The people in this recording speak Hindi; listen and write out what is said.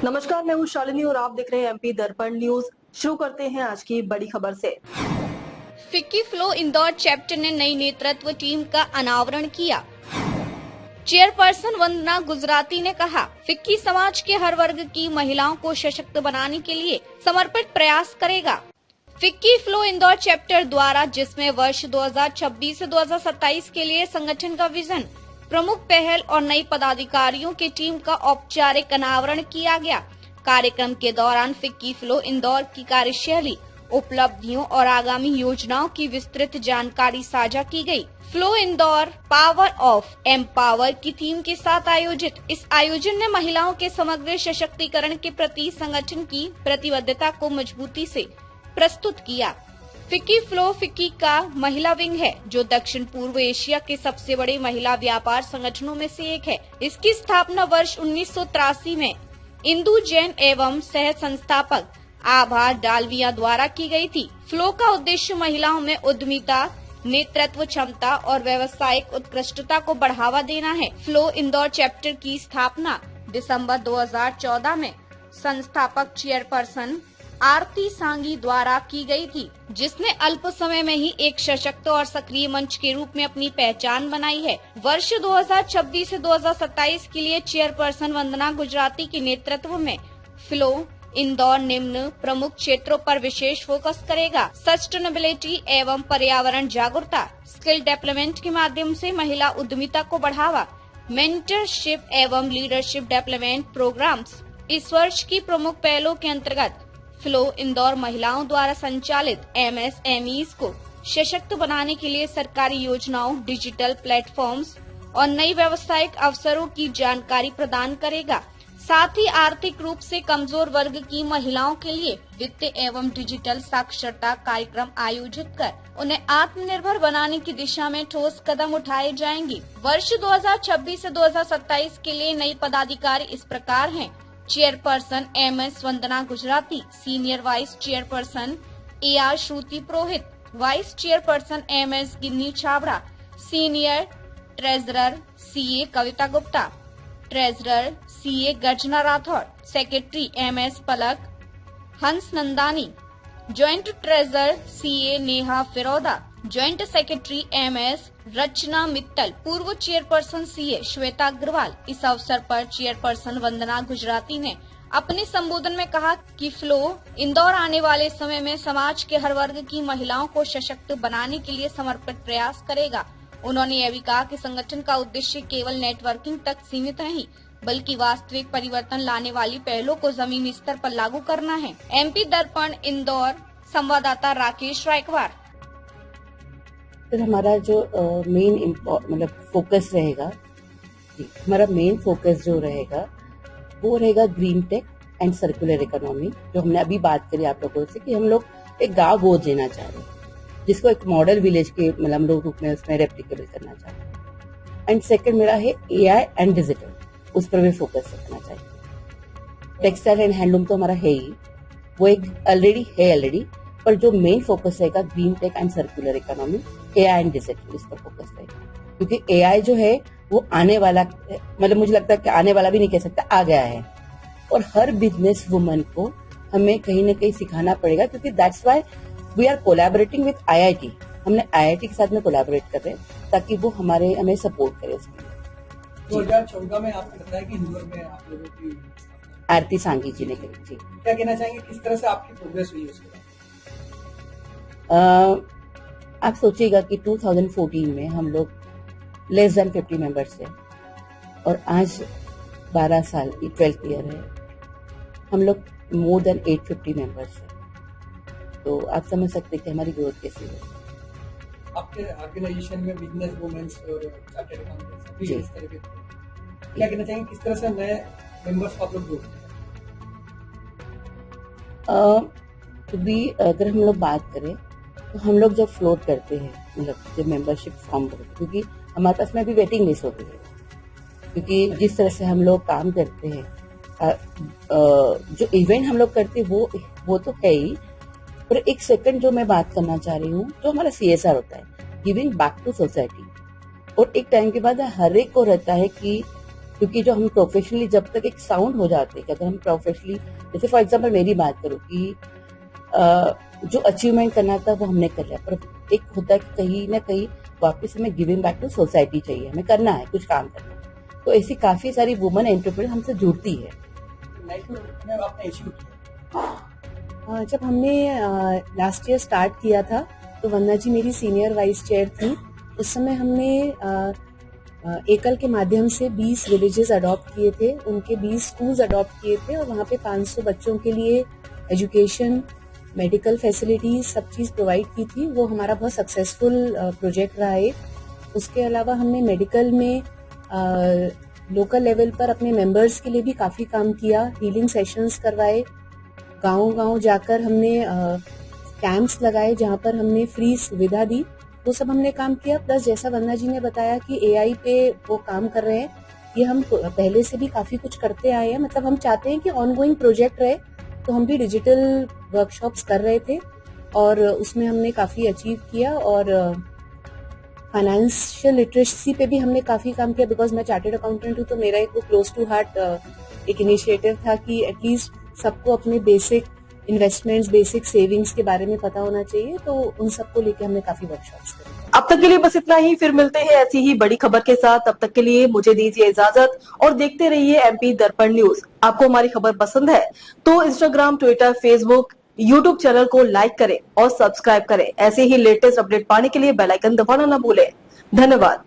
नमस्कार, मैं हूँ शालिनी और आप देख रहे हैं एमपी दर्पण न्यूज। शुरू करते हैं आज की बड़ी खबर से। फिक्की फ्लो इंदौर चैप्टर ने नई नेतृत्व टीम का अनावरण किया। चेयरपर्सन वंदना गुजराती ने कहा, फिक्की समाज के हर वर्ग की महिलाओं को सशक्त बनाने के लिए समर्पित प्रयास करेगा। फिक्की फ्लो इंदौर चैप्टर द्वारा, जिसमें वर्ष 2026 से 2027 के लिए संगठन का विजन, प्रमुख पहल और नई पदाधिकारियों की टीम का औपचारिक अनावरण किया गया। कार्यक्रम के दौरान फिक्की फ्लो इंदौर की कार्यशैली, उपलब्धियों और आगामी योजनाओं की विस्तृत जानकारी साझा की गई। Flow Indore power of empower की थीम के साथ आयोजित इस आयोजन ने महिलाओं के समग्र सशक्तिकरण के प्रति संगठन की प्रतिबद्धता को मजबूती से प्रस्तुत किया। फिक्की फ्लो फिक्की का महिला विंग है, जो दक्षिण पूर्व एशिया के सबसे बड़े महिला व्यापार संगठनों में से एक है। इसकी स्थापना वर्ष 1983 में इंदु जैन एवं सह संस्थापक आभा डालविया द्वारा की गई थी। फ्लो का उद्देश्य महिलाओं में उद्यमिता, नेतृत्व क्षमता और व्यावसायिक उत्कृष्टता को बढ़ावा देना है। फ्लो इंदौर चैप्टर की स्थापना दिसंबर 2014 में संस्थापक चेयरपर्सन आरती सांगी द्वारा की गई थी, जिसने अल्प समय में ही एक सशक्त और सक्रिय मंच के रूप में अपनी पहचान बनाई है। वर्ष 2026 से 2027 के लिए चेयरपर्सन वंदना गुजराती के नेतृत्व में फ्लो इंदौर निम्न प्रमुख क्षेत्रों पर विशेष फोकस करेगा। सस्टेनेबिलिटी एवं पर्यावरण जागरूकता, स्किल डेवलपमेंट के माध्यम से महिला उद्यमिता को बढ़ावा, मेंटरशिप एवं लीडरशिप डेवलपमेंट प्रोग्राम्स। इस वर्ष की प्रमुख पहलों के अंतर्गत फ्लो इंदौर महिलाओं द्वारा संचालित एमएसएमईज को सशक्त बनाने के लिए सरकारी योजनाओं, डिजिटल प्लेटफॉर्म्स और नई व्यावसायिक अवसरों की जानकारी प्रदान करेगा। साथ ही आर्थिक रूप से कमजोर वर्ग की महिलाओं के लिए वित्त एवं डिजिटल साक्षरता कार्यक्रम आयोजित कर उन्हें आत्मनिर्भर बनाने की दिशा में ठोस कदम उठाए जाएंगे। वर्ष 2026 से 2027 के लिए नई पदाधिकारी इस प्रकार हैं। Chairperson MS Vandana Gujarati, senior vice chairperson AR Shruti Purohit, vice chairperson MS Ginni Chhabra, senior treasurer CA Kavita Gupta, treasurer CA Garjana Rathore, secretary MS Palak Hans Nandani, joint treasurer CA Neha Firoda, joint secretary MS Rachna Mittal, पूर्व चेयरपर्सन सीए श्वेता अग्रवाल। इस अवसर पर चेयरपर्सन वंदना गुजराती ने अपने संबोधन में कहा कि फ्लो इंदौर आने वाले समय में समाज के हर वर्ग की महिलाओं को सशक्त बनाने के लिए समर्पित प्रयास करेगा। उन्होंने यह भी कहा कि संगठन का उद्देश्य केवल नेटवर्किंग तक सीमित नहीं, बल्कि वास्तविक परिवर्तन लाने वाली पहलों को जमीनी स्तर पर लागू करना है। एमपी दर्पण इंदौर संवाददाता राकेश रायकवार। फिर हमारा जो मेन मतलब फोकस रहेगा, हमारा मेन फोकस जो रहेगा वो रहेगा green tech and circular economy, जो हमने अभी बात करी आप लोगों से कि हम लोग एक गांव गोद लेना चाह रहे हैं, जिसको एक मॉडल विलेज के मतलब हम लोग रूप में उसमें रेप्लिकेबल करना चाह रहे हैं। एंड सेकंड मेरा है एआई एंड डिजिटल, उस पर भी फोकस रखना चाहिए। टेक्सटाइल एंड हैंडलूम तो हमारा है ही, वो एक ऑलरेडी, पर जो मेन फोकस रहेगा green tech and circular economy, AI and digital, इस पर फोकस रहेगा। क्योंकि एआई जो है वो आने वाला, मतलब मुझे लगता है कि आने वाला भी नहीं कह सकता, आ गया है। और हर बिजनेस वुमन को हमें कहीं ना कहीं सिखाना पड़ेगा, क्योंकि that's why we are collaborating with IIT. हमने आईआईटी के साथ में कोलैबोरेट कर रहे हैं ताकि वो हमें सपोर्ट करे उसके लिए। 2014 में आपने बताया कि इंदौर में आप लोगों की आरती सांगी जी ने करी थी। क्या कहना चाहेंगे, किस तरह से आपकी प्रोग्रेस हुई उसके बाद? आप सोचिएगा कि 2014 में हम लोग लेस देन 50 मेंबर्स थे और आज 12 साल 12th ईयर है, हम लोग मोर देन 850 मेंबर्स हैं। तो आप समझ सकते हैं कि हमारी ग्रोथ कैसी है। आपके ऑर्गेनाइजेशन में बिजनेस वुमेन्स और चार्टर्ड अकाउंटेंट्स भी इस तरह के, क्या कहना चाहेंगे, किस तरह से नए मेंबर्स को आप लोग जोड़ते हैं? अगर हम लोग बात करें तो हम लोग जब फ्लोट करते हैं, मतलब जब मेंबरशिप फॉर्म करते हैं, क्योंकि हमारे पास में भी वेटिंग लिस्ट होती है, क्योंकि जिस तरह से हम लोग काम करते हैं, जो इवेंट हम लोग करते हैं वो तो है ही, पर एक सेकंड जो मैं बात करना चाह रही हूँ, जो हमारा CSR होता है, गिविंग बैक टू सोसाइटी। और एक टाइम के बाद हर एक को रहता है कि क्योंकि जो हम प्रोफेशनली जब तक एक साउंड हो जाते हैं, अगर हम प्रोफेशनली, जैसे फॉर एग्जांपल मेरी बात करूँ कि जो अचीवमेंट करना था वो हमने कर लिया, पर एक होता है कि कहीं ना कहीं वापस हमें गिविंग बैक टू सोसाइटी चाहिए, हमें करना है कुछ काम करना है। तो ऐसी काफी सारी वुमेन एंटरप्रेन्योर हमसे जुड़ती है। आपने अचीव किया जब हमने लास्ट ईयर स्टार्ट किया था तो वंदना जी मेरी सीनियर वाइस चेयर थी। उस समय हमने एकल के माध्यम से 20 विलेजेस अडॉप्ट किए थे, उनके 20 स्कूल्स अडॉप्ट किए थे और वहाँ पे 500 बच्चों के लिए एजुकेशन, मेडिकल फैसिलिटीज सब चीज़ प्रोवाइड की थी। वो हमारा बहुत सक्सेसफुल प्रोजेक्ट रहा है। उसके अलावा हमने मेडिकल में लोकल लेवल पर अपने मेंबर्स के लिए भी काफ़ी काम किया, हीलिंग सेशंस करवाए, गांव-गांव जाकर हमने कैंप्स लगाए जहां पर हमने फ्री सुविधा दी। वो सब हमने काम किया। प्लस जैसा वंदना जी ने बताया कि एआई पे वो काम कर रहे हैं, ये हम पहले से भी काफ़ी कुछ करते आए हैं। मतलब हम चाहते हैं कि ऑनगोइंग प्रोजेक्ट रहे, तो हम भी डिजिटल वर्कशॉप्स कर रहे थे और उसमें हमने काफ़ी अचीव किया। और फाइनेंशियल लिटरेसी पे भी हमने काफ़ी काम किया, बिकॉज मैं चार्टर्ड अकाउंटेंट हूँ, तो मेरा एक वो क्लोज टू हार्ट एक इनिशिएटिव था कि एटलीस्ट सबको अपने बेसिक इन्वेस्टमेंट्स, बेसिक सेविंग्स के बारे में पता होना चाहिए। तो उन सबको लेके हमने काफ़ी वर्कशॉप्स करे। अब तक के लिए बस इतना ही, फिर मिलते हैं ऐसी ही बड़ी खबर के साथ। तब तक के लिए मुझे दीजिए इजाजत और देखते रहिए एमपी दर्पण न्यूज। आपको हमारी खबर पसंद है तो Instagram, Twitter, Facebook, YouTube channel को लाइक करें और सब्सक्राइब करें। ऐसे ही लेटेस्ट अपडेट पाने के लिए बेल आइकन दबाना न भूलें। धन्यवाद।